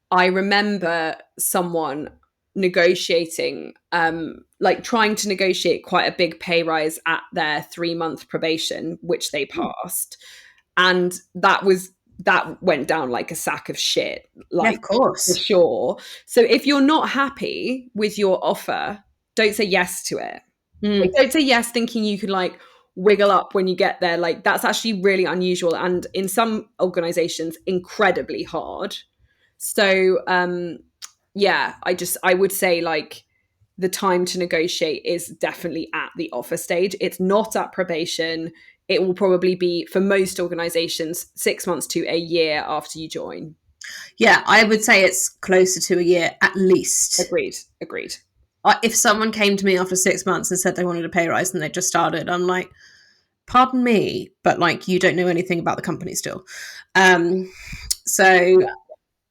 I remember someone negotiating, like trying to negotiate quite a big pay rise at their 3-month probation, which they passed. And that went down like a sack of shit. Like, of course. For sure. So if you're not happy with your offer, don't say yes to it. Like, don't say yes thinking you could like wiggle up when you get there. Like, that's actually really unusual. And in some organizations, incredibly hard. So, I would say like the time to negotiate is definitely at the offer stage. It's not at probation. It will probably be, for most organizations, 6 months to a year after you join. Yeah, I would say it's closer to a year at least. Agreed. If someone came to me after 6 months and said they wanted a pay rise and they just started, I'm like, pardon me, but like, you don't know anything about the company still. So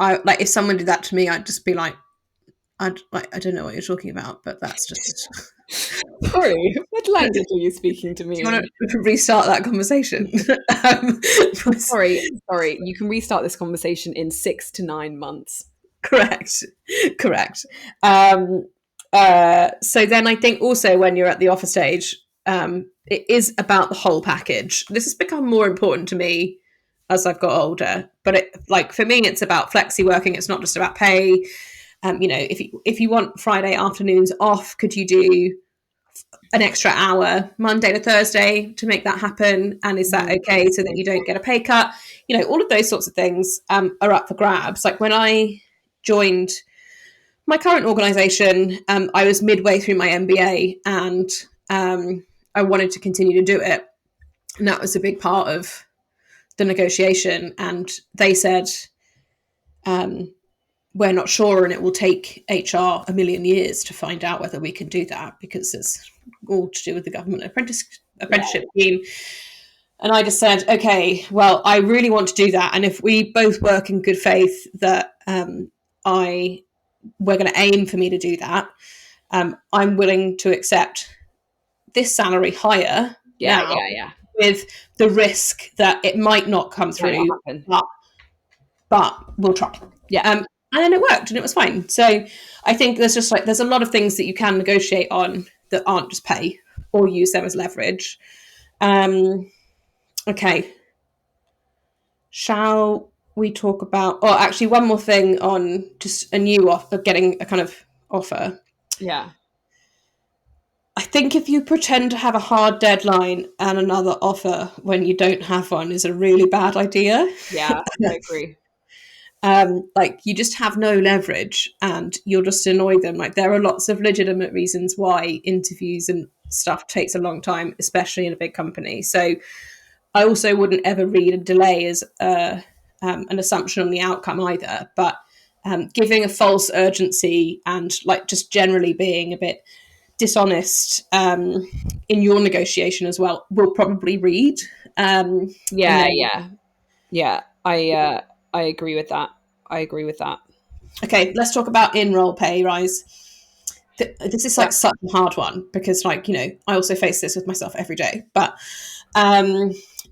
I like, if someone did that to me, I'd just be like, I don't know what you're talking about, but that's just. Sorry, what language are you speaking to me? Do you want to restart that conversation? Sorry. You can restart this conversation in 6 to 9 months. Correct. So then I think also when you're at the offer stage, it is about the whole package. This has become more important to me as I've got older. But for me, it's about flexi working. It's not just about pay. If you want Friday afternoons off, could you do an extra hour Monday to Thursday to make that happen? And is that okay so that you don't get a pay cut? All of those sorts of things are up for grabs. Like when I joined my current organisation, I was midway through my MBA and I wanted to continue to do it. And that was a big part of the negotiation. And they said, we're not sure, and it will take HR a million years to find out whether we can do that because it's all to do with the government apprenticeship scheme. And I just said, okay, well, I really want to do that. And if we both work in good faith that we're going to aim for me to do that, I'm willing to accept this salary higher now with the risk that it might not come through, but we'll try. Yeah. And then it worked and it was fine. So I think there's a lot of things that you can negotiate on that aren't just pay or use them as leverage. Okay. Shall we talk about, actually one more thing on just a new offer, getting a kind of offer. Yeah. I think if you pretend to have a hard deadline and another offer when you don't have one is a really bad idea. Yeah, I agree. You just have no leverage and you'll just annoy them. Like there are lots of legitimate reasons why interviews and stuff takes a long time, especially in a big company. So I also wouldn't ever read a delay as an assumption on the outcome either, but giving a false urgency and just generally being a bit dishonest in your negotiation as well will probably read. I agree with that. Okay, let's talk about in-role pay rise. This is such a hard one because I also face this with myself every day, but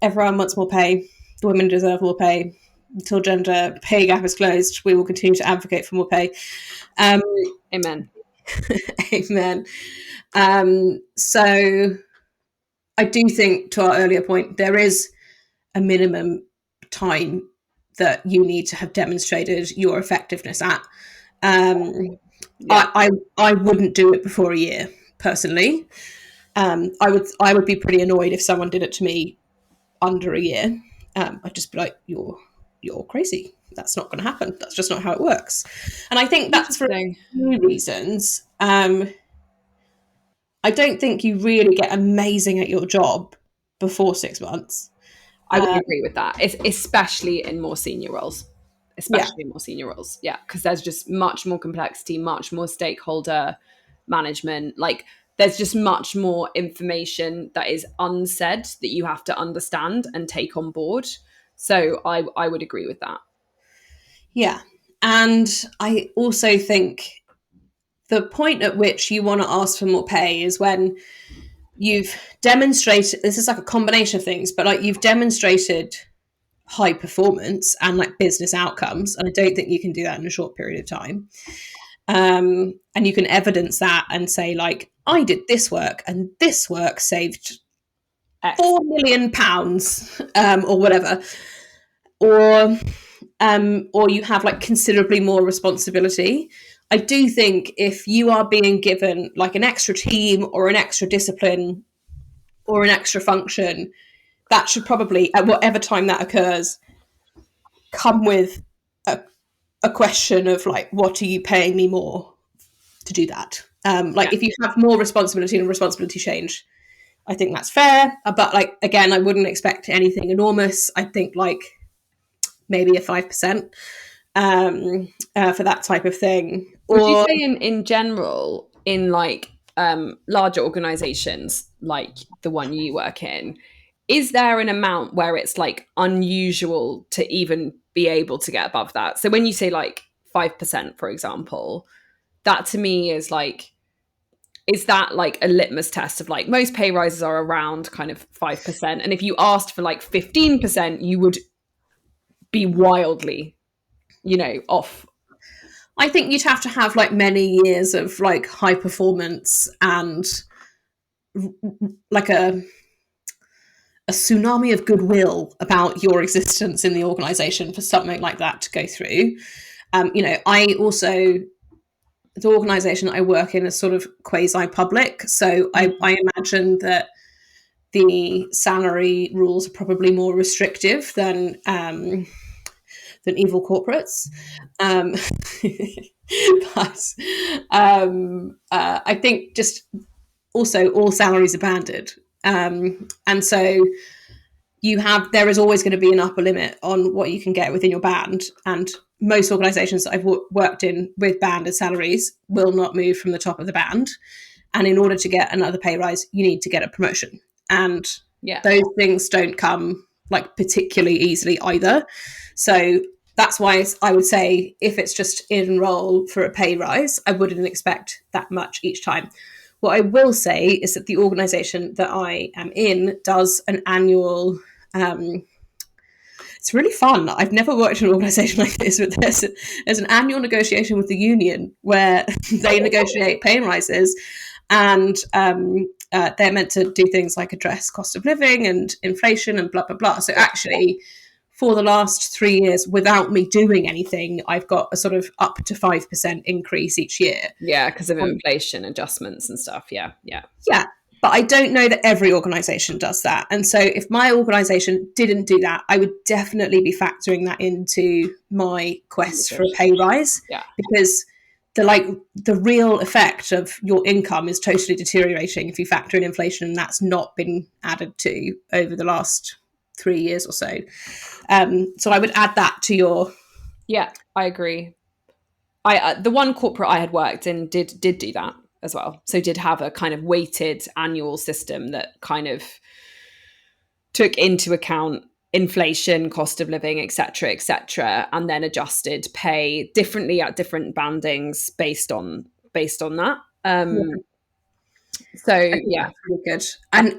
everyone wants more pay. The women deserve more pay. Until gender pay gap is closed, we will continue to advocate for more pay. Amen. Amen. So I do think, to our earlier point, there is a minimum time that you need to have demonstrated your effectiveness at. I wouldn't do it before a year, personally. I would be pretty annoyed if someone did it to me under a year. I'd just be like, you're crazy. That's not going to happen. That's just not how it works. And I think that's for a few reasons. I don't think you really get amazing at your job before 6 months. I would agree with that, especially in more senior roles. Yeah, because there's just much more complexity, much more stakeholder management. Like there's just much more information that is unsaid that you have to understand and take on board. So I would agree with that. Yeah. And I also think the point at which you want to ask for more pay is when you've demonstrated, this is like a combination of things, but you've demonstrated high performance and business outcomes. And I don't think you can do that in a short period of time. And you can evidence that and say I did this work and this work saved £4 million, or whatever. Or you have considerably more responsibility. I do think if you are being given an extra team or an extra discipline or an extra function, that should probably, at whatever time that occurs, come with a question of what are you paying me more to do that? If you have more responsibility and responsibility change, I think that's fair. But again, I wouldn't expect anything enormous. I think maybe a 5% for that type of thing. Would you say in general, in larger organizations like the one you work in, is there an amount where it's unusual to even be able to get above that? So when you say 5%, for example, that to me is is that a litmus test of most pay rises are around kind of 5%, and if you asked for 15%, you would be wildly off. I think you'd have to have many years of high performance and a tsunami of goodwill about your existence in the organization for something like that to go through. I also, the organization I work in is sort of quasi public. So I imagine that the salary rules are probably more restrictive than evil corporates. Um, but I think just also all salaries are banded. And so there is always going to be an upper limit on what you can get within your band. And most organizations that I've worked in with banded salaries will not move from the top of the band. And in order to get another pay rise, you need to get a promotion. And those things don't come like particularly easily either. So that's why I would say if it's just enroll for a pay rise, I wouldn't expect that much each time. What I will say is that the organization that I am in does an annual. It's really fun. I've never worked in an organization like this, but there's an annual negotiation with the union where they negotiate pay rises, and they're meant to do things like address cost of living and inflation and blah, blah, blah. So actually, for the last 3 years, without me doing anything, I've got a sort of up to 5% increase each year. Yeah, because of inflation adjustments and stuff. Yeah. But I don't know that every organisation does that. And so if my organisation didn't do that, I would definitely be factoring that into my quest for a pay rise. Yeah. Because the real effect of your income is totally deteriorating if you factor in inflation, and that's not been added to over the last 3 years or so. So I would add that to your... Yeah, I agree. The one corporate I had worked in did do that as well. So did have a kind of weighted annual system that kind of took into account inflation, cost of living, etc., and then adjusted pay differently at different bandings based on that. So yeah, that's really good. And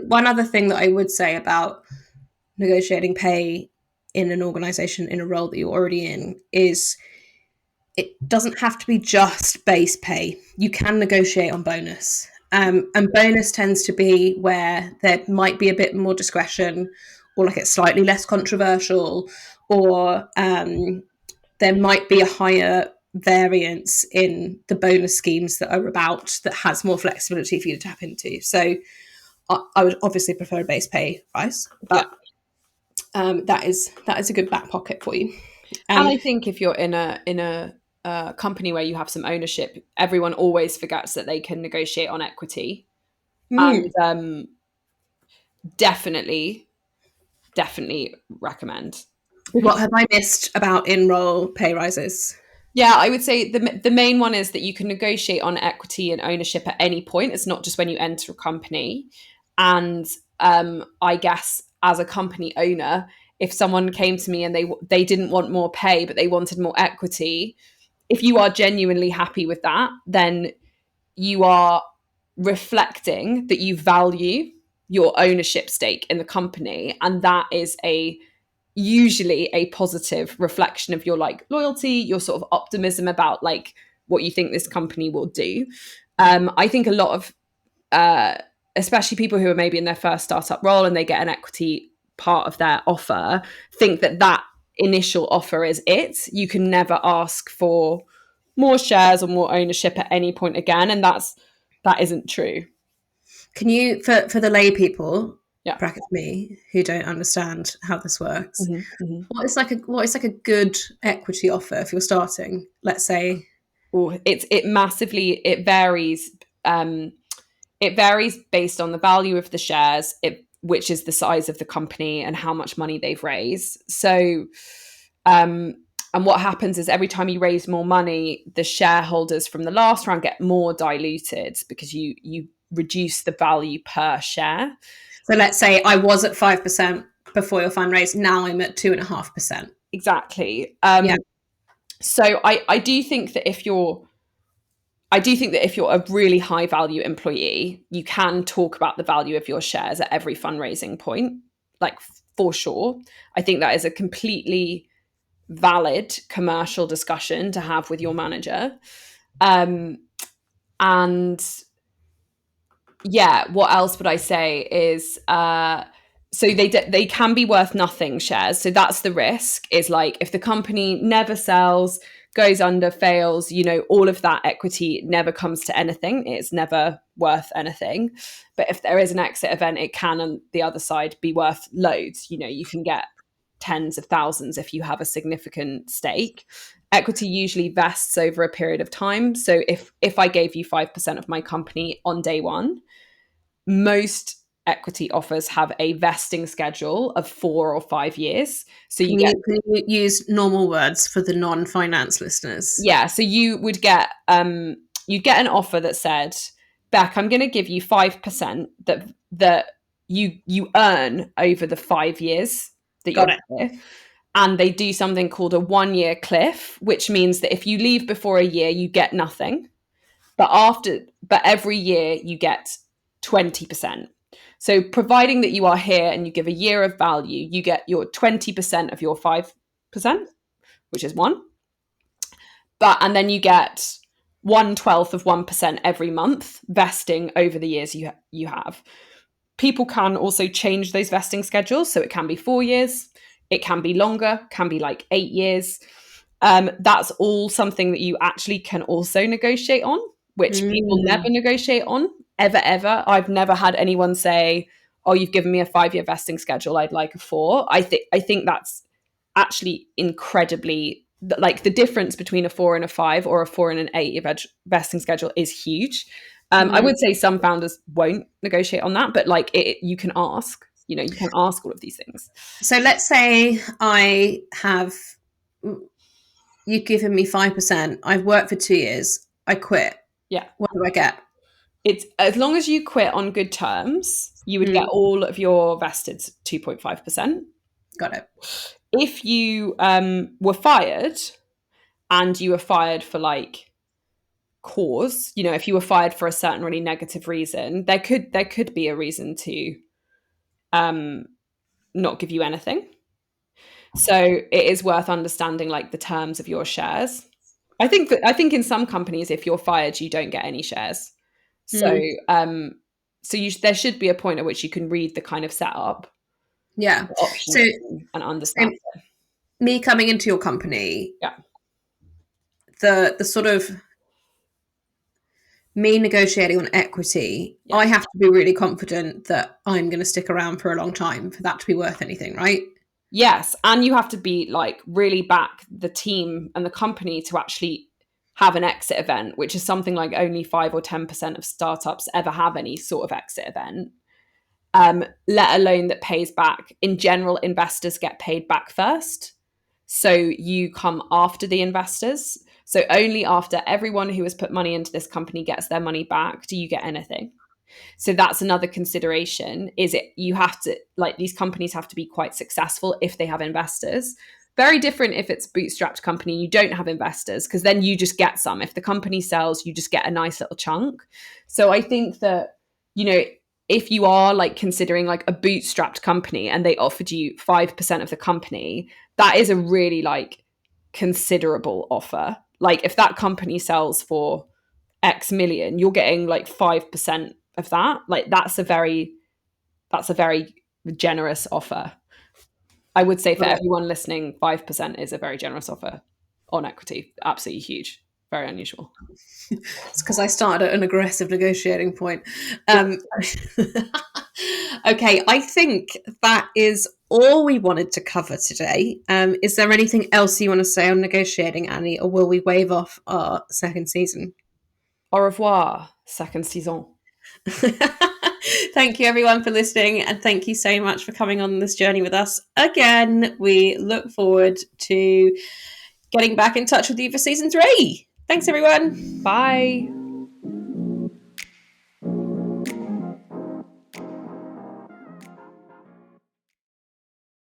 one other thing that I would say about negotiating pay in an organization in a role that you're already in is it doesn't have to be just base pay. You can negotiate on bonus. And bonus tends to be where there might be a bit more discretion, or like it's slightly less controversial, or there might be a higher variance in the bonus schemes that are about that has more flexibility for you to tap into. So I would obviously prefer a base pay rise, but that is a good back pocket for you. And I think if you're in a company where you have some ownership, everyone always forgets that they can negotiate on equity. And definitely recommend. What have I missed about in-role pay rises? Yeah, I would say the main one is that you can negotiate on equity and ownership at any point. It's not just when you enter a company. And I guess as a company owner, if someone came to me and they didn't want more pay, but they wanted more equity, if you are genuinely happy with that, then you are reflecting that you value your ownership stake in the company. And that is usually a positive reflection of your like loyalty, your sort of optimism about like what you think this company will do. I think a lot of especially people who are maybe in their first startup role and they get an equity part of their offer think that initial offer is it. You can never ask for more shares or more ownership at any point again, and that isn't true. Can you, for the lay people, brackets me, who don't understand how this works, what is like a good equity offer if you're starting? Let's say, it varies. It varies based on the value of the shares, which is the size of the company and how much money they've raised. So, and what happens is every time you raise more money, the shareholders from the last round get more diluted because you reduce the value per share. So let's say I was at 5% before your fundraise. Now I'm at 2.5%. Exactly. So I do think that if you're a really high value employee, you can talk about the value of your shares at every fundraising point, like for sure. I think that is a completely valid commercial discussion to have with your manager. And yeah, what else would I say is So they can be worth nothing shares. So that's the risk, is like if the company never sells, goes under, fails, all of that equity never comes to anything. It's never worth anything. But if there is an exit event, it can on the other side be worth loads. You can get tens of thousands if you have a significant stake. Equity usually vests over a period of time. So if I gave you 5% of my company on day one, most equity offers have a vesting schedule of 4 or 5 years. So can you use normal words for the non-finance listeners? Yeah, so you would get you'd get an offer that said, Bec, I'm going to give you 5% that you earn over the 5 years that Got you're it. here. And they do something called a 1-year cliff, which means that if you leave before a year, you get nothing. But every year you get 20%. So providing that you are here and you give a year of value, you get your 20% of your 5%, which is 1. And then you get 1/12 of 1% every month vesting over the years you have. People can also change those vesting schedules. So it can be 4 years, it can be longer, can be like 8 years. That's all something that you actually can also negotiate on, which people never negotiate on, ever. I've never had anyone say, oh, you've given me a 5-year vesting schedule, I'd like a 4. I think that's actually incredibly, like, the difference between a 4 and a 5 or a 4 and an 8 vesting schedule is huge. I would say some founders won't negotiate on that, but like you can ask, you can ask all of these things. So let's say you've given me 5%. I've worked for 2 years. I quit. Yeah. What do I get? It's as long as you quit on good terms, you would get all of your vested 2.5%. Got it. If you were fired, and you were fired for like cause, if you were fired for a certain really negative reason, there could be a reason to not give you anything. So it is worth understanding like the terms of your shares. I think in some companies, if you're fired, you don't get any shares. So there should be a point at which you can read the kind of setup, yeah, options, and understand it. Me coming into your company, yeah, the sort of me negotiating on equity, I have to be really confident that I'm going to stick around for a long time for that to be worth anything, right? Yes, and you have to be like really back the team and the company to actually have an exit event, which is something like only 5 or 10% of startups ever have any sort of exit event. Let alone that pays back. In general, investors get paid back first. So you come after the investors. So only after everyone who has put money into this company gets their money back do you get anything. So that's another consideration, is it you have to, like, these companies have to be quite successful if they have investors. Very different if it's a bootstrapped company and you don't have investors, because then you just get some. If the company sells, you just get a nice little chunk. So I think that, if you are like considering like a bootstrapped company and they offered you 5% of the company, that is a really like considerable offer. Like if that company sells for X million, you're getting like 5% of that. Like that's a very generous offer. I would say for everyone listening, 5% is a very generous offer on equity. Absolutely huge. Very unusual. It's because I started at an aggressive negotiating point. Okay, I think that is all we wanted to cover today. Is there anything else you want to say on negotiating, Annie, or will we wave off our second season? Au revoir, second saison. Thank you everyone for listening, and thank you so much for coming on this journey with us again. We look forward to getting back in touch with you for season 3. Thanks everyone. Bye.